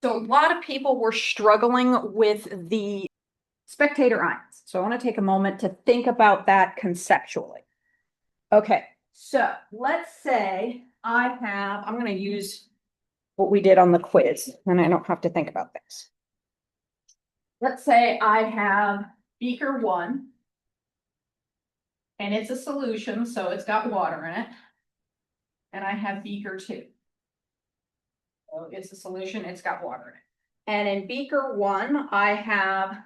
So a lot of people were struggling with the spectator ions. So I want to take a moment to think about that conceptually. Okay, so let's say I'm going to use what we did on the quiz, and I don't have to think about this. Let's say I have beaker 1, and it's a solution, so it's got water in it. And I have beaker 2. So it's a solution, it's got water in it. And in beaker 1, I have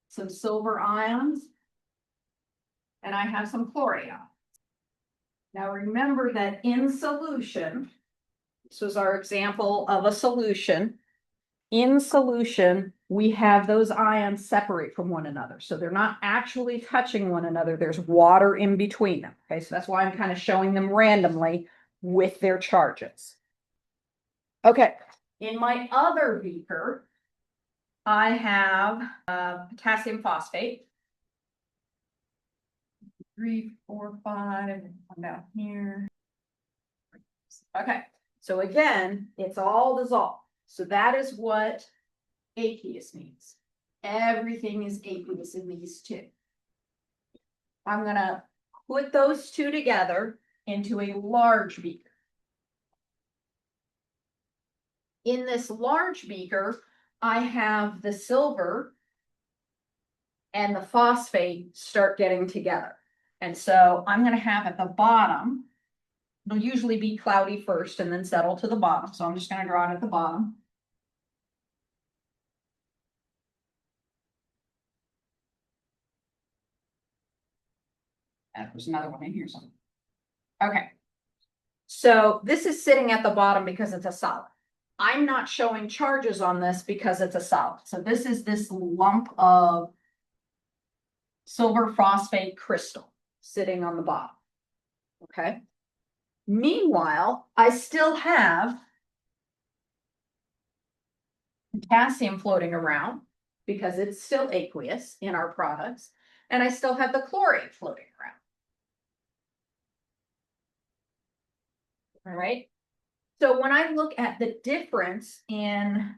some silver ions, and I have some chloride ions. Now remember that in solution, this was our example of a solution. In solution, we have those ions separate from one another. So they're not actually touching one another. There's water in between them. Okay, so that's why I'm kind of showing them randomly with their charges. Okay, in my other beaker, I have potassium phosphate. 3, 4, 5, and one down here. Okay, so again, it's all dissolved. So that is what aqueous means. Everything is aqueous in these two. I'm going to put those two together into a large beaker. In this large beaker, I have the silver and the phosphate start getting together. And so I'm going to have at the bottom, it'll usually be cloudy first and then settle to the bottom. So I'm just going to draw it at the bottom. And there's another one in here somewhere. Okay. So this is sitting at the bottom because it's a solid. I'm not showing charges on this because it's a solid. So this is this lump of silver phosphate crystal sitting on the bottom. Okay. Meanwhile, I still have potassium floating around because it's still aqueous in our products, and I still have the chloride floating around. All right. So when I look at the difference in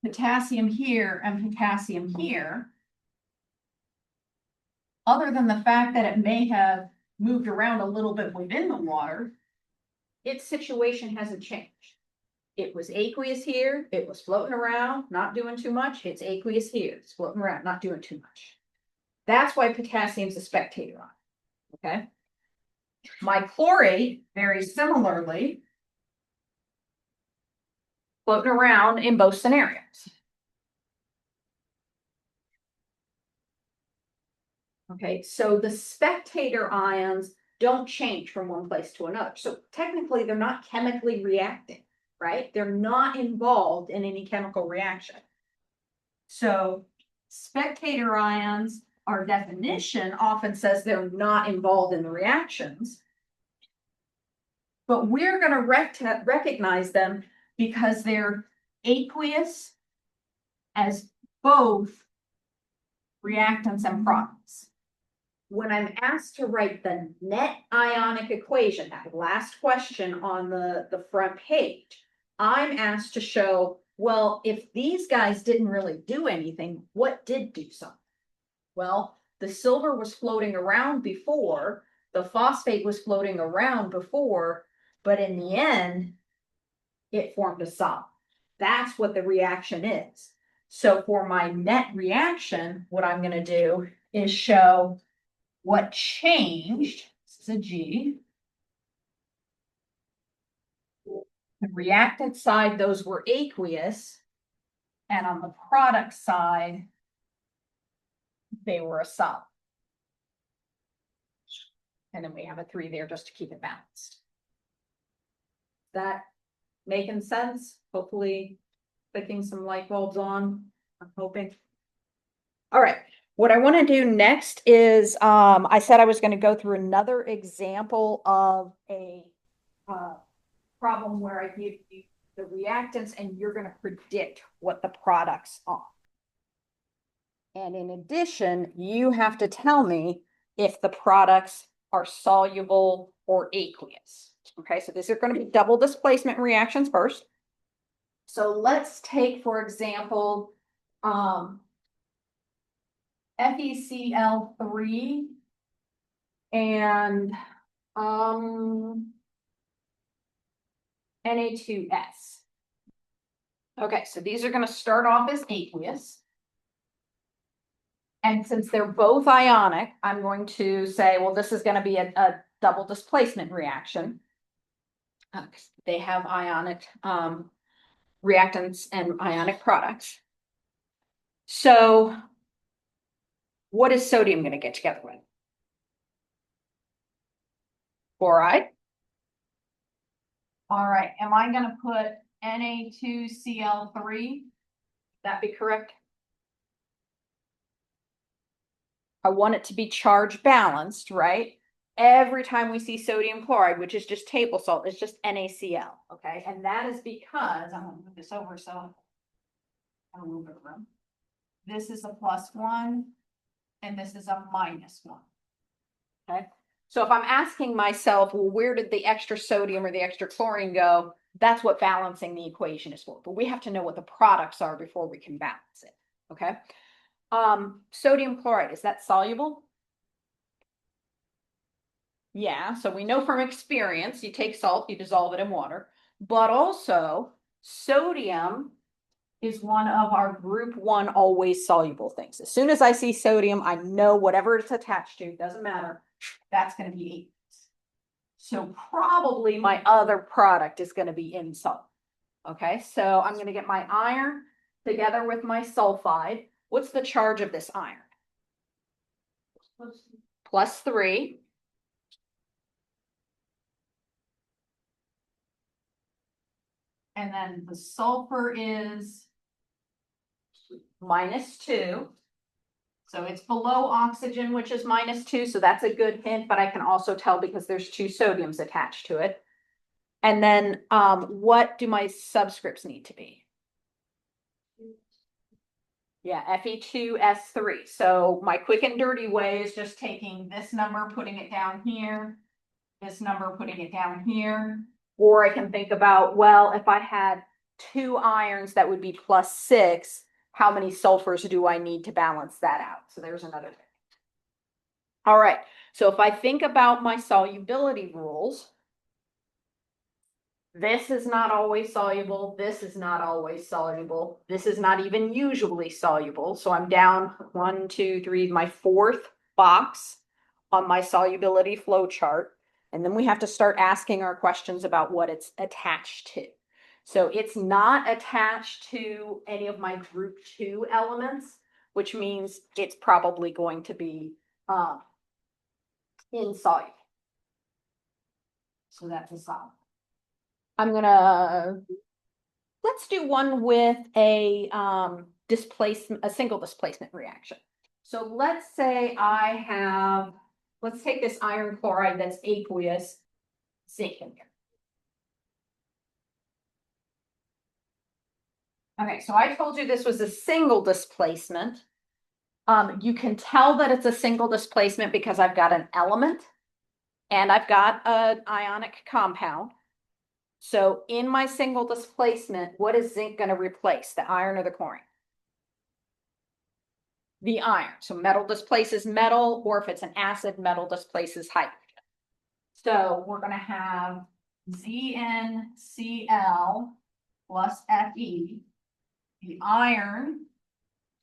potassium here and potassium here, other than the fact that it may have moved around a little bit within the water, its situation hasn't changed. It was aqueous here, it was floating around, not doing too much. It's aqueous here, it's floating around, not doing too much. That's why potassium is a spectator ion. Okay. My chlorate, very similarly, floating around in both scenarios. Okay, so the spectator ions don't change from one place to another. So technically, they're not chemically reacting, right? They're not involved in any chemical reaction. So spectator ions, our definition often says they're not involved in the reactions. But we're going to recognize them because they're aqueous as both reactants and products. When I'm asked to write the net ionic equation, that last question on the front page, I'm asked to show, well, if these guys didn't really do anything, what did do something? Well, the silver was floating around before, the phosphate was floating around before, but in the end, it formed a solid. That's what the reaction is. So for my net reaction, what I'm going to do is show what changed. This is a G. The reactant side, those were aqueous. And on the product side, they were a solid. And then we have a 3 there just to keep it balanced. That making sense? Hopefully clicking some light bulbs on, I'm hoping. All right. What I want to do next is, I said I was going to go through another example of a problem where I give you the reactants and you're going to predict what the products are. And in addition, you have to tell me if the products are soluble or aqueous. Okay, so these are going to be double displacement reactions first. So let's take, for example, FeCl3 and Na2S. Okay, so these are going to start off as aqueous. And since they're both ionic, I'm going to say, well, this is going to be a double displacement reaction. They have ionic reactants and ionic products. So what is sodium going to get together with? Chloride. All right, am I going to put Na2Cl3? That be correct? I want it to be charge balanced, right? Every time we see sodium chloride, which is just table salt, it's just NaCl, okay? And that is because, I'm gonna move this over so I don't move it around. This is a +1 and this is a -1, okay? So if I'm asking myself, well, where did the extra sodium or the extra chlorine go? That's what balancing the equation is for. But we have to know what the products are before we can balance it, okay? Sodium chloride, is that soluble? Yeah, so we know from experience, you take salt, you dissolve it in water, but also sodium is one of our group 1 always soluble things. As soon as I see sodium, I know whatever it's attached to, doesn't matter, that's going to be aqueous. So probably my other product is going to be insoluble. Okay, so I'm going to get my iron together with my sulfide. What's the charge of this iron? +3. And then the sulfur is -2. So it's below oxygen, which is -2. So that's a good hint, but I can also tell because there's 2 sodiums attached to it. And then what do my subscripts need to be? Yeah, Fe2S3. So my quick and dirty way is just taking this number, putting it down here, this number, putting it down here. Or I can think about, well, if I had 2 irons, that would be +6. How many sulfurs do I need to balance that out? So there's another thing. All right, so if I think about my solubility rules, this is not always soluble, this is not always soluble, this is not even usually soluble. So I'm down 1, 2, 3, my 4th box on my solubility flow chart. And then we have to start asking our questions about what it's attached to. So it's not attached to any of my group 2 elements, which means it's probably going to be insoluble. So that's a solid. Let's do one with a single displacement reaction. So let's say let's take this iron chloride that's aqueous, zinc in here. Okay, so I told you this was a single displacement. You can tell that it's a single displacement because I've got an element and I've got an ionic compound. So in my single displacement, what is zinc going to replace, the iron or the chlorine? The iron. So metal displaces metal, or if it's an acid, metal displaces hydrogen. So we're going to have ZnCl plus Fe. The iron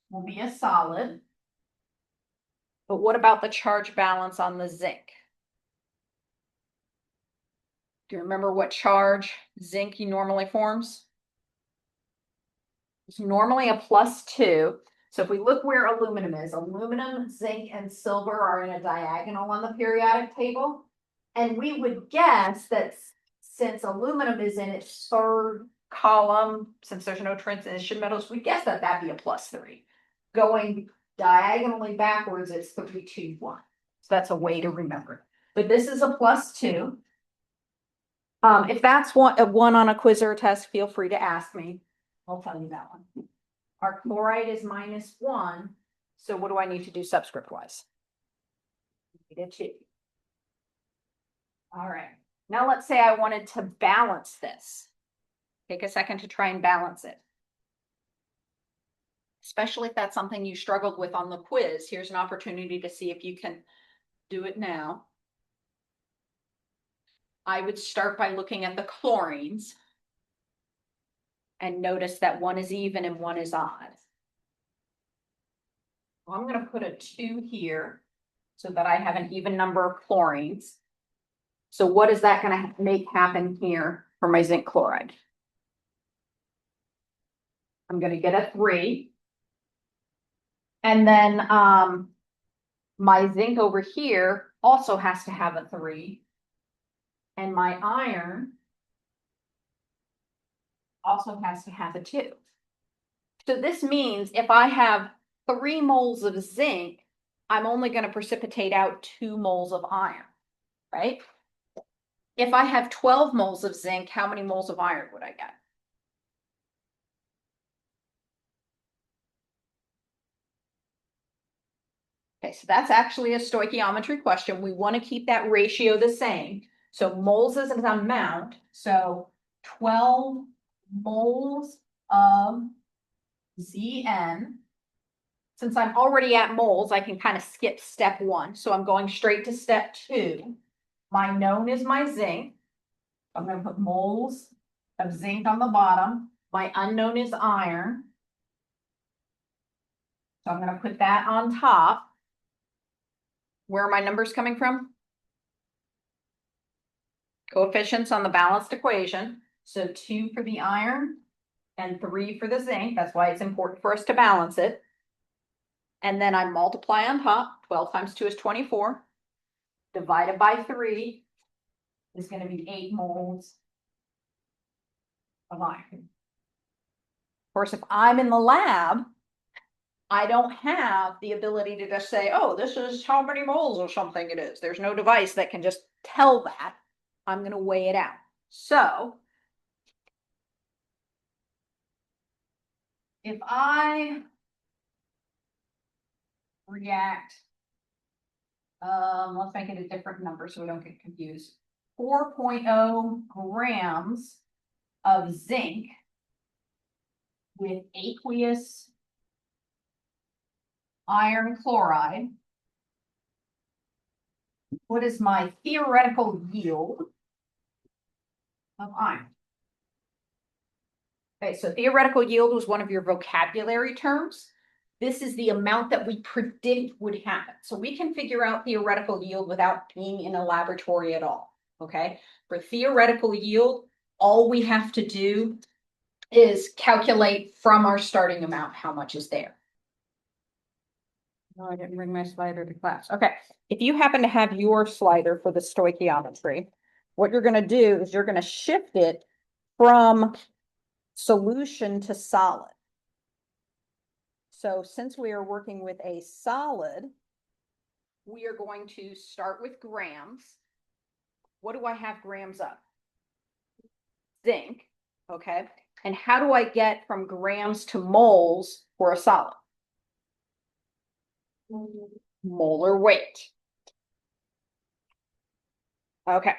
will be a solid. But what about the charge balance on the zinc? Do you remember what charge zinc normally forms? It's normally a +2. So if we look where aluminum is, aluminum, zinc, and silver are in a diagonal on the periodic table. And we would guess that since aluminum is in its 3rd column, since there's no transition metals, we guess that that'd be a +3. Going diagonally backwards, it's 3, 2, 1. So that's a way to remember. But this is a +2. If that's one on a quiz or a test, feel free to ask me. I'll tell you that one. Our chloride is -1. So what do I need to do subscript wise? Need a 2. All right. Now let's say I wanted to balance this. Take a second to try and balance it. Especially if that's something you struggled with on the quiz. Here's an opportunity to see if you can do it now. I would start by looking at the chlorines and notice that one is even and one is odd. Well, I'm going to put a 2 here so that I have an even number of chlorines. So what is that going to make happen here for my zinc chloride? I'm going to get a 3. And then my zinc over here also has to have a 3. And my iron also has to have a 2. So this means if I have 3 moles of zinc, I'm only going to precipitate out 2 moles of iron, right? If I have 12 moles of zinc, how many moles of iron would I get? Okay, so that's actually a stoichiometry question. We want to keep that ratio the same. So moles is an amount. So 12 moles of Zn. Since I'm already at moles, I can kind of skip step 1. So I'm going straight to step 2. My known is my zinc. I'm going to put moles of zinc on the bottom. My unknown is iron. So I'm going to put that on top. Where are my numbers coming from? Coefficients on the balanced equation. So 2 for the iron and 3 for the zinc. That's why it's important for us to balance it. And then I multiply on top. 12 times 2 is 24. Divided by 3 is going to be 8 moles of iron. Of course, if I'm in the lab, I don't have the ability to just say, oh, this is how many moles or something it is. There's no device that can just tell that. I'm going to weigh it out. So if I react, let's make it a different number so we don't get confused. 4.0 grams of zinc with aqueous iron chloride. What is my theoretical yield of iron? Okay, so theoretical yield was one of your vocabulary terms. This is the amount that we predict would happen. So we can figure out theoretical yield without being in a laboratory at all, okay? For theoretical yield, all we have to do is calculate from our starting amount how much is there. No, I didn't bring my slider to class. Okay, if you happen to have your slider for the stoichiometry, what you're going to do is you're going to shift it from solution to solid. So since we are working with a solid, we are going to start with grams. What do I have grams of? Zinc, okay? And how do I get from grams to moles for a solid? Molar weight. Okay.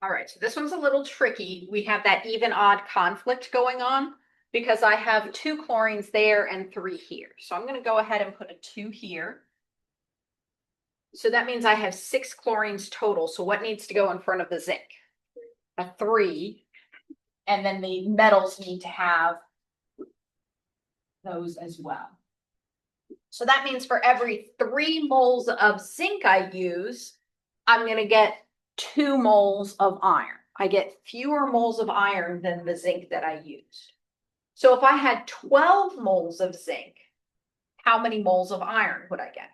All right, so this one's a little tricky. We have that even-odd conflict going on because I have 2 chlorines there and 3 here. So I'm going to go ahead and put a 2 here. So that means I have 6 chlorines total. So what needs to go in front of the zinc? A 3. And then the metals need to have those as well. So that means for every 3 moles of zinc I use, I'm going to get 2 moles of iron. I get fewer moles of iron than the zinc that I used. So if I had 12 moles of zinc, how many moles of iron would I get?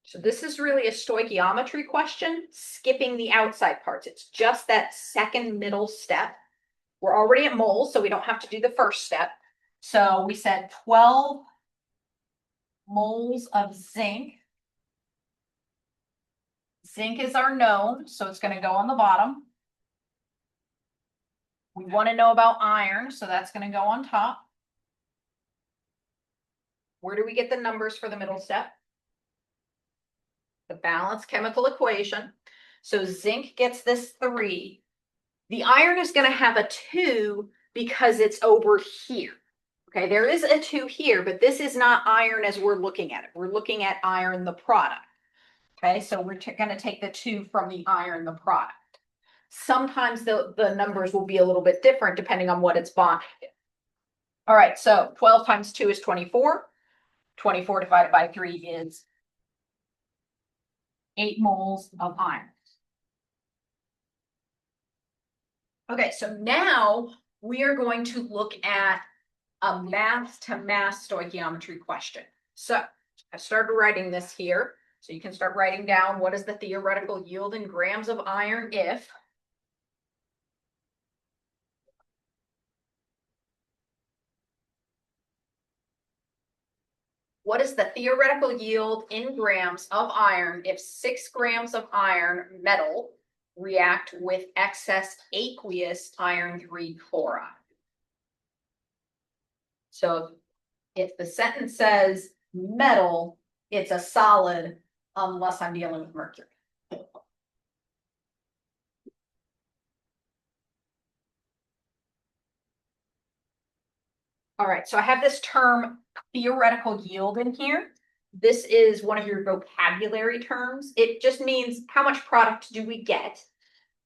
So this is really a stoichiometry question, skipping the outside parts. It's just that second middle step. We're already at moles, so we don't have to do the first step. So we said 12 moles of zinc. Zinc is our known, so it's going to go on the bottom. We want to know about iron, so that's going to go on top. Where do we get the numbers for the middle step? The balanced chemical equation. So zinc gets this 3. The iron is going to have a 2 because it's over here. Okay, there is a 2 here, but this is not iron as we're looking at it. We're looking at iron, the product. Okay, so we're going to take the 2 from the iron, the product. Sometimes the numbers will be a little bit different depending on what it's bonded to. All right, so 12 times 2 is 24. 24 divided by 3 is 8 moles of iron. Okay, so now we are going to look at a mass to mass stoichiometry question. So I started writing this here. So you can start writing down what is the theoretical yield in grams of iron if what is the theoretical yield in grams of iron if 6 grams of iron metal react with excess aqueous iron 3 chloride? So if the sentence says metal, it's a solid unless I'm dealing with mercury. All right, so I have this term theoretical yield in here. This is one of your vocabulary terms. It just means how much product do we get?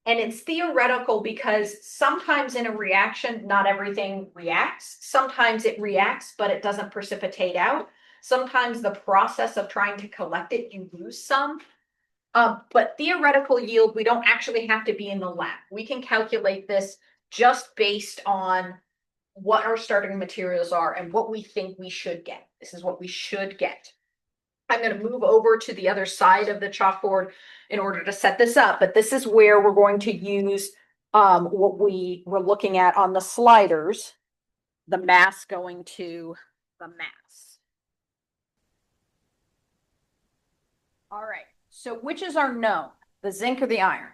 And it's theoretical because sometimes in a reaction, not everything reacts. Sometimes it reacts, but it doesn't precipitate out. Sometimes the process of trying to collect it, you lose some. But theoretical yield, we don't actually have to be in the lab. We can calculate this just based on what our starting materials are and what we think we should get. This is what we should get. I'm going to move over to the other side of the chalkboard in order to set this up, but this is where we're going to use what we were looking at on the sliders, the mass going to the mass. All right, so which is our known, the zinc or the iron?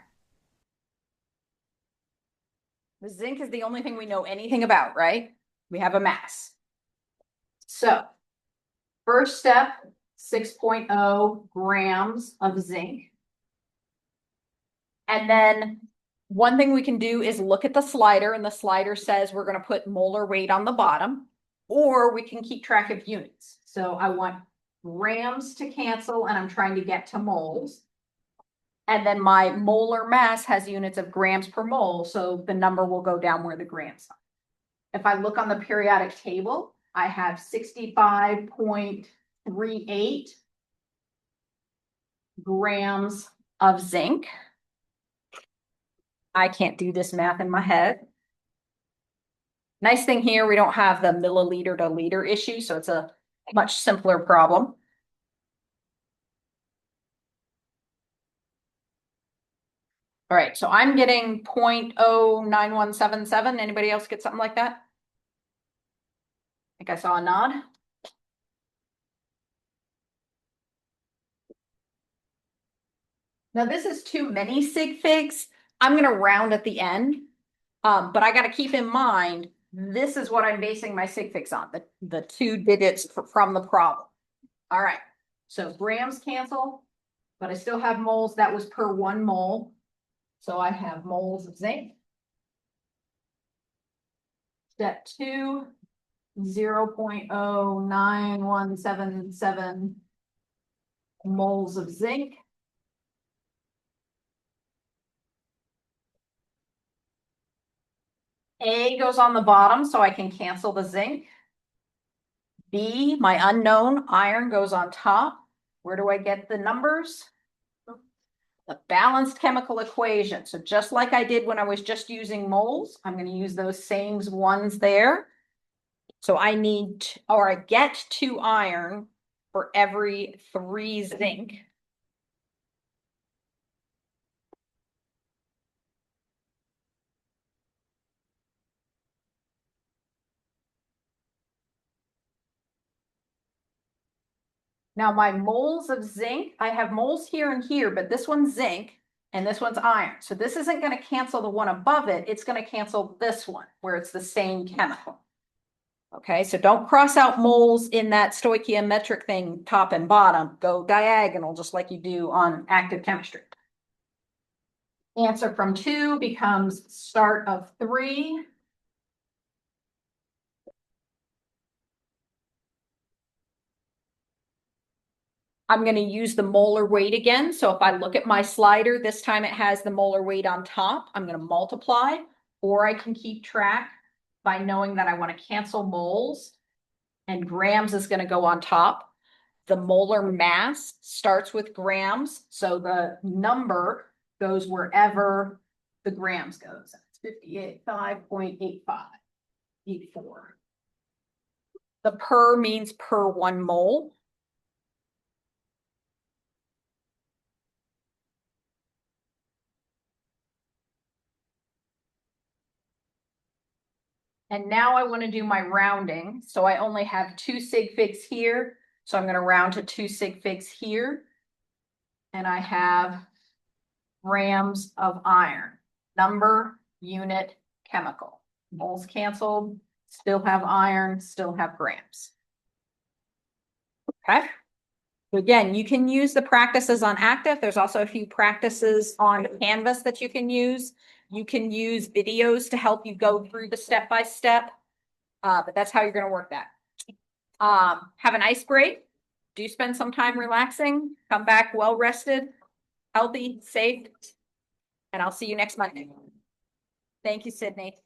The zinc is the only thing we know anything about, right? We have a mass. So first step, 6.0 grams of zinc. And then one thing we can do is look at the slider, and the slider says we're going to put molar weight on the bottom, or we can keep track of units. So I want grams to cancel, and I'm trying to get to moles. And then my molar mass has units of grams per mole, so the number will go down where the grams are. If I look on the periodic table, I have 65.38 grams of zinc. I can't do this math in my head. Nice thing here, we don't have the milliliter to liter issue, so it's a much simpler problem. All right, so I'm getting 0.09177. Anybody else get something like that? I think I saw a nod. Now this is too many sig figs. I'm going to round at the end, but I got to keep in mind, this is what I'm basing my sig figs on, the 2 digits from the problem. All right, So grams cancel, but I still have moles. That was per 1 mole. So I have moles of zinc. Step 2, 0.09177 moles of zinc. A goes on the bottom, so I can cancel the zinc. B, my unknown iron, goes on top. Where do I get the numbers? The balanced chemical equation. So just like I did when I was just using moles, I'm going to use those same ones there. So I need, or I get 2 iron for every 3 zinc. Now my moles of zinc, I have moles here and here, but this one's zinc and this one's iron. So this isn't going to cancel the one above it. It's going to cancel this one where it's the same chemical. Okay, so don't cross out moles in that stoichiometric thing, top and bottom. Go diagonal, just like you do on active chemistry. Answer from 2 becomes start of 3. I'm going to use the molar weight again. So if I look at my slider, this time it has the molar weight on top. I'm going to multiply, or I can keep track by knowing that I want to cancel moles, and grams is going to go on top. The molar mass starts with grams, so the number goes wherever the grams goes. It's 5.85, 84. The per means per 1 mole. And now I want to do my rounding. So I only have 2 sig figs here. So I'm going to round to 2 sig figs here. And I have grams of iron. Number, unit, chemical. Moles canceled, still have iron, still have grams. Okay. So again, you can use the practices on active. There's also a few practices on Canvas that you can use. You can use videos to help you go through the step-by-step, but that's how you're going to work that. Have a nice break. Do spend some time relaxing. Come back well rested, healthy, safe, and I'll see you next Monday. Thank you, Sydney.